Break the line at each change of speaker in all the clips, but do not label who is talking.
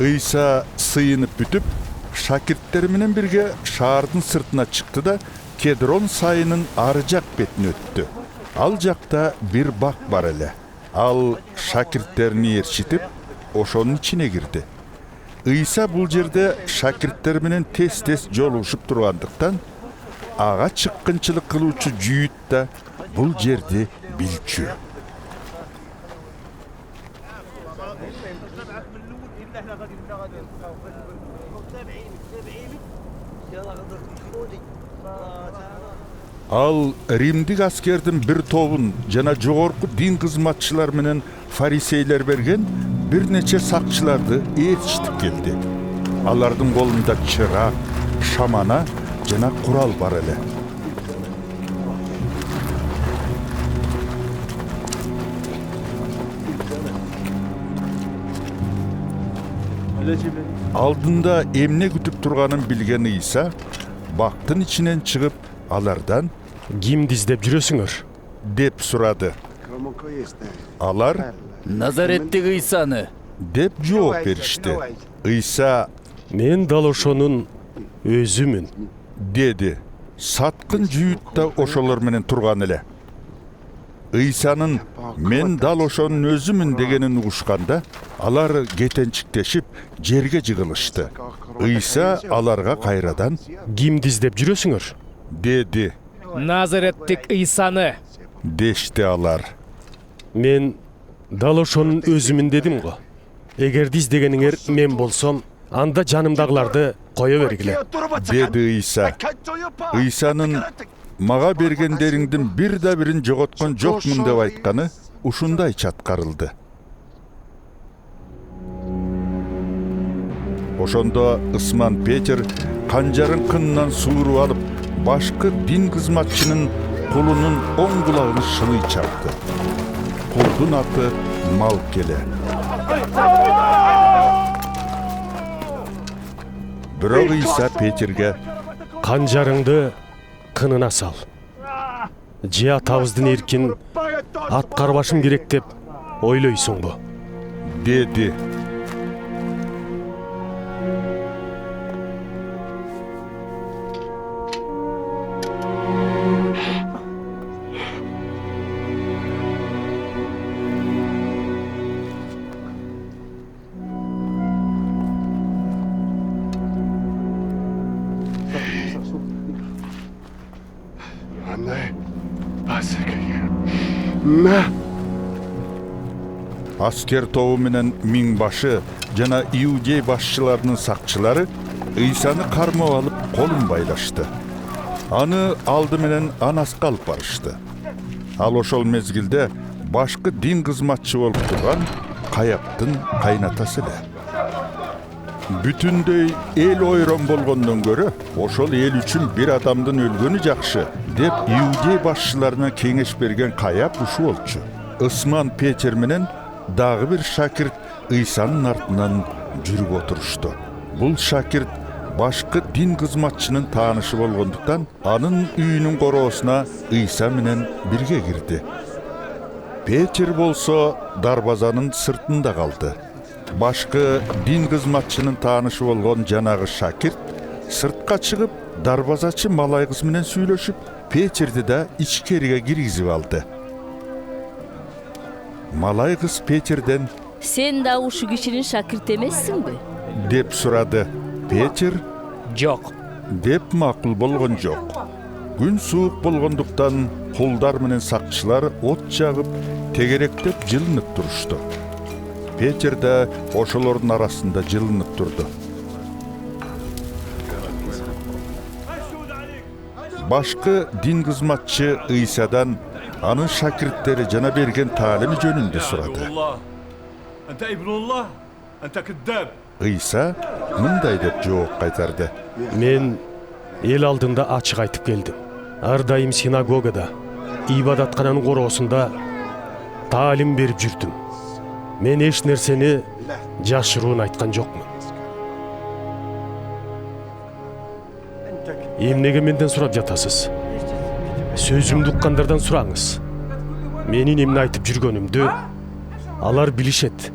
Ыйса сыйынып бүтүп, шакирттери менен бирге шаардын сыртына чыкты да Кедрон сайынын ары жак бетине өттү. Ал жакта бир бак бар эле. Ал шакирттерини ээрчитип, ошонун ичине кирди. Ыйса бул жерде шакирттер менен тез-тез жолугушуп тургандыктан, ага чыккынчылык кылуучу жүйүт да бул жерди билчү. Ал римдик аскердин бир тобун жана жогорку дин кызматчылар менен фарисейлер берген бир нече сакчыларды ээрчитип келди. Алардын колунда чырак, шамана жана курал бар эле. Алдында эмне күтүп турганын билген Ыйса бактын ичинен чыгып, алардан
«Кимди издеп жүрөсүңөр?»
деп сурады. Алар
Назареттеги Ыйсаны
деп жооп беришти. Ыйса
«Мен дал ошонун өзүмүн»
деди. Саткын жүйүт да ошолор менен турган эле. Ыйсанын «Мен дал ошонун өзүмүн» дегенин угушканда, алар кетенчиктешип, жерге жыгылышты. Ыйса аларга кайрадан
«Кимди издеп жүрөсүңөр?»
деди.
Назареттик Ыйсаны
Дешти алар.
«Мен дал ошонун өзүмүн дедим го. Эгерди издегениңер мен болсом, анда жанымдагыларды кое бергиле»
деди Ыйса. Ыйсанын «Мага бергендериңдин бир да бирин жоготкон жокмун» деп айтканы ушундай чаткарылды. Ошондо Ысман Петр канжарын кынынан сууруп алып, башкы дин кызматчынын кулунун оң кулагын шылый чапты. Кулдун аты Малкеле. Бирок Ыйса Петрге
«Канжарыңды кынына сал. Же атабыздын эркин аткарбашым керек деп ойлойсуңбу?»
деди. Аскер тобу менен миңбашы жана иудей башчыларынын сакчылары Ыйсаны кармап алып колун байлашты. Аны алды менен Анаска алып барышты. Ал ошол мезгилде башкы дин кызматчы болуп турган Каяптын кайнатасы эле. Бүтүндөй эл ойрон болгондон көрө, ошол эл үчүн бир адамдын өлгөнү жакшы деп иудей башчыларына кеңеш берген Каяп ушу болчу. Ысман Петр менен дагы бир шакирт Ыйсанын артынан жүрүп отурушту. Бул шакирт башкы дин кызматчынын таанышы болгондуктан, анын үйүнүн короосуна Ыйса менен бирге кирди. Петр болсо дарбазанын сыртында калды. Башкы дин кызматчынын таанышы болгон жанагы шакирт сыртка чыгып, дарбазачы малай кыз менен сүйлөшүп, Петрди да ичкериге киргизип алды. Малай кыз Петрден
«Сен да ушу кишинин шакирти эмессиңби?»
деп сурады. Петр
жок
деп макул болгон жок. Күн суук болгондуктан кулдар менен сакчылар от жагып, тегеректеп жылынып турушту. Петр да ошолордун арасында жылынып турду. Башкы дин кызматчы Ыйсадан анын шакирттери жана берген таалими жөнүндө сурады. Ыйса мындай деп жооп кайтарды.
«Мен эл алдында ачык айтып келдим. Ар дайым синагогада, ибадаткананын короосунда таалим берип жүрдүм. Мен эч нерсени жашыруун айткан жокмун. Эмнеге менден сурап жатасыз? Сөзүмдү уккандардан сураңыз. Менин эмне айтып жүргөнүмдү алар билишет».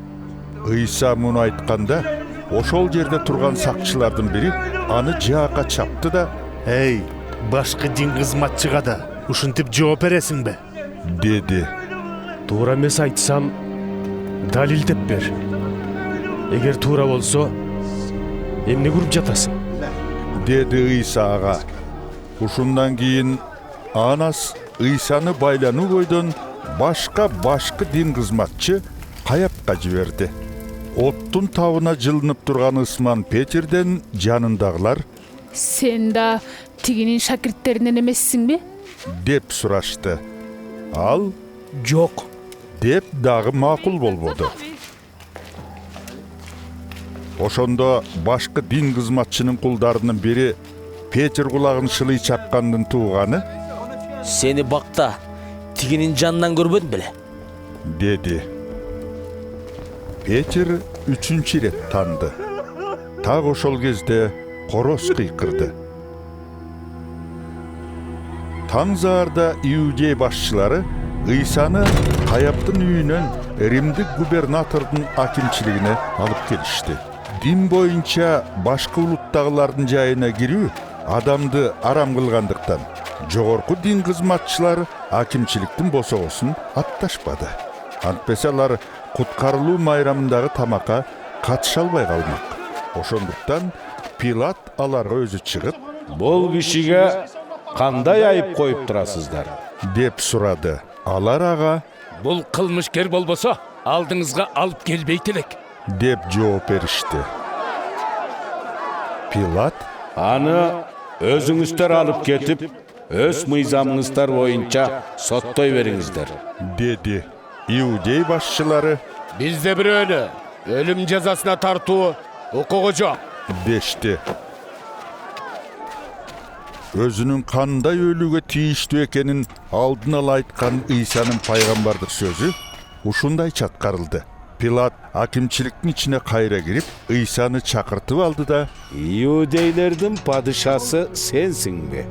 Ыйса муну айтканда, ошол жерде турган сакчылардын бири аны жаакка чапты да
Эй, башкы дин кызматчыга да ушинтип жооп бересиңби?
деди.
Туура эмес айтсам, далилдеп бер. Эгер туура болсо, эмне куруп жатасың?
Деди Ыйса ага. Ушундан кийин Анас Ыйсаны байлануу бойдон башка дин кызматчы каяпка жиберди. Оттун табына жылынып турган Ысман Петерден жанындагылар
Сен да тигинин шакирттеринен эмессиңби?
деп сурашты. Ал
Жок.
деп дагы макул болбоду. Ошондо башкы дин кызматчынын кулдарынын бири Петер кулагын шылый чапкандын тууганы
Сени бакта тигинин жанынан көрбөдүм беле.
деди. Петер үчүнчү ирет танды. Так ошол кезде короз кыйкырды. Таң заарда иудей башчылары Ыйсаны Каяптын үйүнөн Римдик губернатордун акимчилигине алып келишти. Дин боюнча башкы улуттагылардын жайына кирүү адамды арам кылгандыктан жогорку дин кызматчылары акимчиликтин босогосун атташпады. Антпесе алар куткарылуу майрамындагы тамакка катыша албай калмак. Ошондуктан Пилат аларга өзү чыгып
Бул кишиге кандай айып коюп турасыздар?
деп сурады. Алар ага
Бул кылмышкер болбосо, алдыңызга алып келбейт элек.
деп жооп беришти. Пилат
Аны өзүңүздөр алып кетип, өз мыйзамыңыздар боюнча соттой бериңиздер.
деди. Иудей башчылары
Бизде бирөөнү өлүм жазасына тартуу укугу жок.
дешти. Өзүнүн кандай өлүүгө тийиштүү экенин алдын ала айткан Ыйсанын пайгамбардык сөзү ушундай чаткарылды. Пилат акимчиликтин ичине кайра кирип, Ыйсаны чакыртып алды да
Иудейлердин падышасы сенсиңби?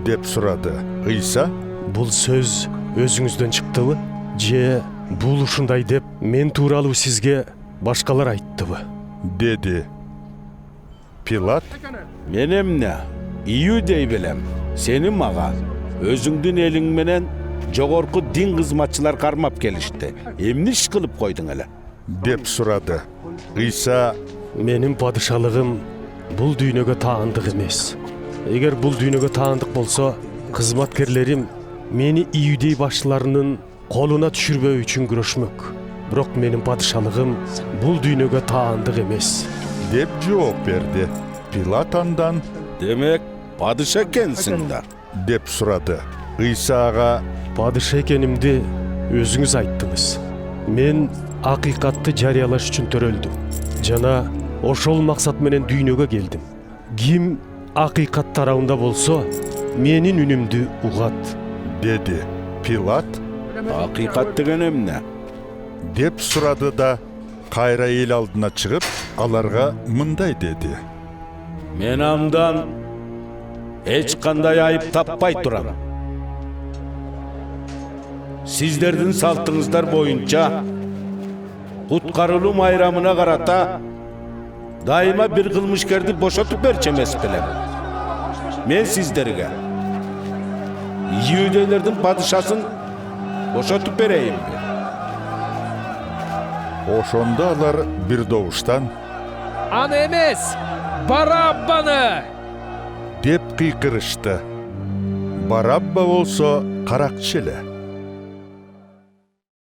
деп сурады. Ыйса
Бул сөз өзүңүздөн чыктыбы? Же бул ушундай деп мен тууралуу сизге башкалар айттыбы?
деди. Пилат
Мен эмне? Иудей белем. Сени мага өзүңдүн элиң менен жогорку дин кызматчылар кармап келишти. Эмне иш кылып койдуң эле?
деп сурады. Ыйса
Менин падышалыгым бул дүйнөгө таандык эмес. Эгер бул дүйнөгө таандык болсо, кызматкерлерим мени иудей башчыларынын колуна түшүрбөө үчүн күрөшмөк. Бирок менин падышалыгым бул дүйнөгө таандык эмес.
деп жооп берди. Пилат андан
Демек, падыша экенсиң да.
деп сурады. Ыйса ага
Падыша экенимди өзүңүз айттыңыз. Мен акыйкатты жарыялаш үчүн төрөлдүм. Жана ошол максат менен дүйнөгө келдим. Ким акыйкат тарабында болсо, менин үнүмдү угат.
деди. Пилат
Акыйкат деген эмне?
деп сурады да кайра эл алдына чыгып, аларга мындай деди.
Мен андан эч кандай айып таппай турам. Сиздердин салтыңыздар боюнча куткарылуу майрамына карата дайыма бир кылмышкерди бошотуп берчү эмес белем. Мен сиздерге иудейлердин падышасын бошотуп берейинби?
Ошондо алар бир добуштан
Аны эмес, Бараббаны!
деп кыйкырышты. Барабба болсо каракчы эле.